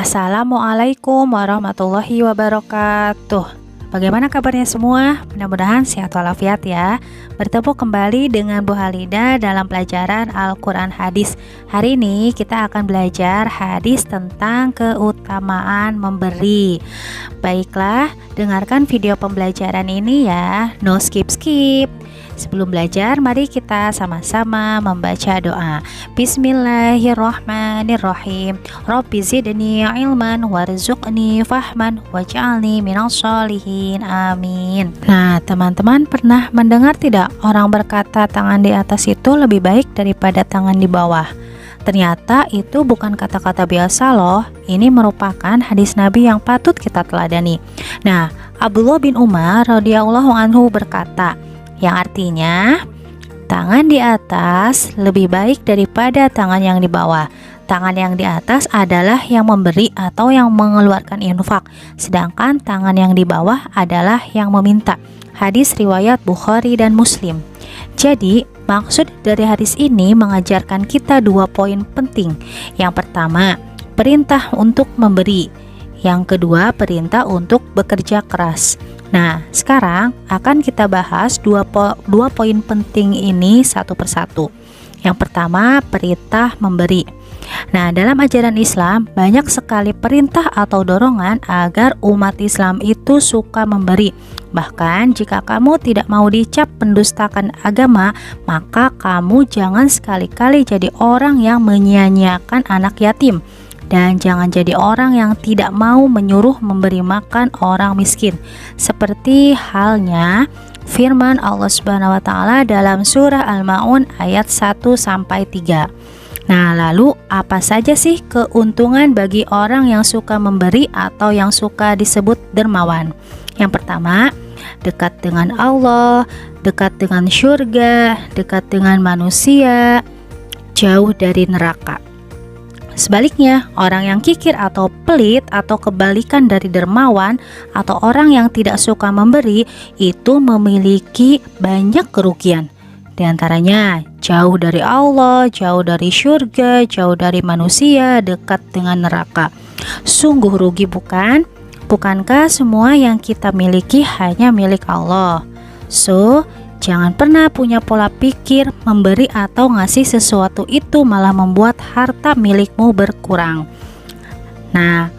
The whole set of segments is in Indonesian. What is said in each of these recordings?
Assalamualaikum warahmatullahi wabarakatuh. Bagaimana kabarnya semua? Mudah-mudahan sehat walafiat ya. Bertemu kembali dengan Bu Halida dalam pelajaran Al-Quran Hadis. Hari ini kita akan belajar hadis tentang keutamaan memberi. Baiklah, dengarkan video pembelajaran ini ya. No skip-skip. Sebelum belajar, mari kita sama-sama membaca doa. Bismillahirrahmanirrahim. Rabbi zidni ilman warzuqni fahman waj'alni minal sholihin. Amin. Nah, teman-teman pernah mendengar tidak orang berkata tangan di atas itu lebih baik daripada tangan di bawah? Ternyata itu bukan kata-kata biasa loh. Ini merupakan hadis Nabi yang patut kita teladani. Nah, Abdullah bin Umar radhiyallahu anhu berkata, yang artinya tangan di atas lebih baik daripada tangan yang di bawah. Tangan yang di atas adalah yang memberi atau yang mengeluarkan infak, sedangkan tangan yang di bawah adalah yang meminta. Hadis riwayat Bukhari dan Muslim. Jadi maksud dari hadis ini mengajarkan kita dua poin penting. Yang pertama, perintah untuk memberi. Yang kedua, perintah untuk bekerja keras. Nah, sekarang akan kita bahas dua poin penting ini satu persatu. Yang pertama, perintah memberi. Nah, dalam ajaran Islam banyak sekali perintah atau dorongan agar umat Islam itu suka memberi. Bahkan jika kamu tidak mau dicap pendustakan agama, maka kamu jangan sekali-kali jadi orang yang menyia-nyiakan anak yatim. Dan jangan jadi orang yang tidak mau menyuruh memberi makan orang miskin. Seperti halnya firman Allah Subhanahu wa taala dalam surah Al-Maun ayat 1-3. Nah, lalu apa saja sih keuntungan bagi orang yang suka memberi atau yang suka disebut dermawan? Yang pertama, dekat dengan Allah, dekat dengan surga, dekat dengan manusia, jauh dari neraka. Sebaliknya, orang yang kikir atau pelit atau kebalikan dari dermawan atau orang yang tidak suka memberi itu memiliki banyak kerugian. Di antaranya jauh dari Allah, jauh dari surga, jauh dari manusia, dekat dengan neraka. Sungguh rugi bukan? Bukankah semua yang kita miliki hanya milik Allah? Jangan pernah punya pola pikir memberi atau ngasih sesuatu itu malah membuat harta milikmu berkurang. Nah,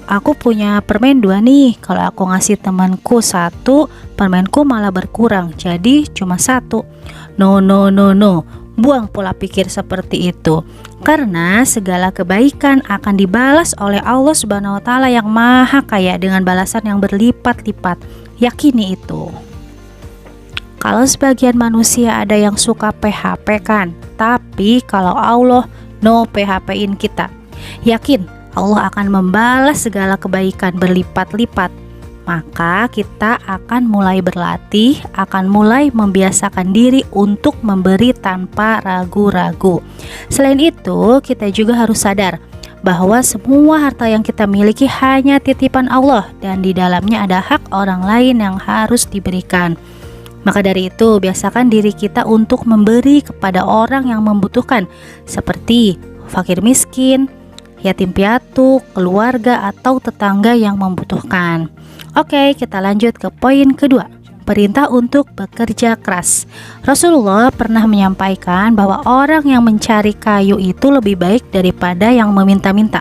aku punya permen 2 nih. Kalau aku ngasih temanku 1, permenku malah berkurang, jadi cuma 1. No. Buang pola pikir seperti itu. Karena segala kebaikan akan dibalas oleh Allah Subhanahu wa taala yang Maha Kaya dengan balasan yang berlipat-lipat. Yakini itu. Kalau sebagian manusia ada yang suka PHP kan, tapi kalau Allah no PHP-in kita. Yakin Allah akan membalas segala kebaikan berlipat-lipat. Maka kita akan mulai berlatih, akan mulai membiasakan diri untuk memberi tanpa ragu-ragu. Selain itu, kita juga harus sadar bahwa semua harta yang kita miliki hanya titipan Allah dan di dalamnya ada hak orang lain yang harus diberikan. Maka dari itu, biasakan diri kita untuk memberi kepada orang yang membutuhkan, seperti fakir miskin, yatim piatu, keluarga, atau tetangga yang membutuhkan. Oke, kita lanjut ke poin kedua, perintah untuk bekerja keras. Rasulullah pernah menyampaikan bahwa orang yang mencari kayu itu lebih baik daripada yang meminta-minta.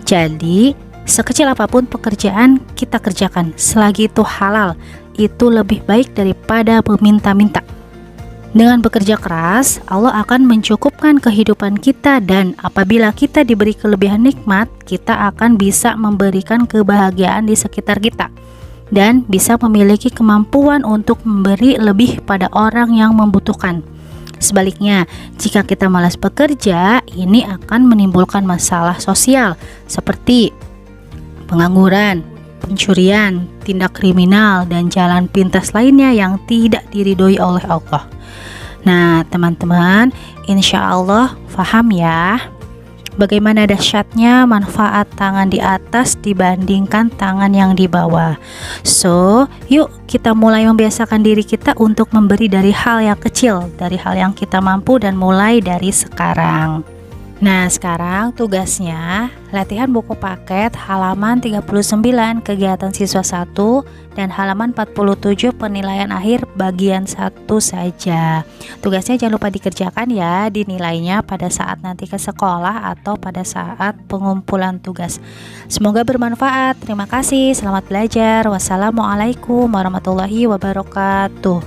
Jadi, sekecil apapun pekerjaan kita kerjakan, selagi itu halal, itu lebih baik daripada meminta-minta. Dengan bekerja keras, Allah akan mencukupkan kehidupan kita, dan apabila kita diberi kelebihan nikmat, kita akan bisa memberikan kebahagiaan di sekitar kita dan bisa memiliki kemampuan untuk memberi lebih pada orang yang membutuhkan. Sebaliknya, jika kita malas bekerja, ini akan menimbulkan masalah sosial seperti pengangguran, pencurian, tindak kriminal, dan jalan pintas lainnya yang tidak diridhoi oleh Allah. Nah, teman-teman, insya Allah paham ya bagaimana dahsyatnya manfaat tangan di atas dibandingkan tangan yang di bawah. Yuk kita mulai membiasakan diri kita untuk memberi dari hal yang kecil, dari hal yang kita mampu, dan mulai dari sekarang. Nah, sekarang tugasnya latihan buku paket halaman 39 kegiatan siswa 1 dan halaman 47 penilaian akhir bagian 1 saja. Tugasnya jangan lupa dikerjakan ya, dinilainya pada saat nanti ke sekolah atau pada saat pengumpulan tugas. Semoga bermanfaat. Terima kasih, selamat belajar. Wassalamualaikum warahmatullahi wabarakatuh.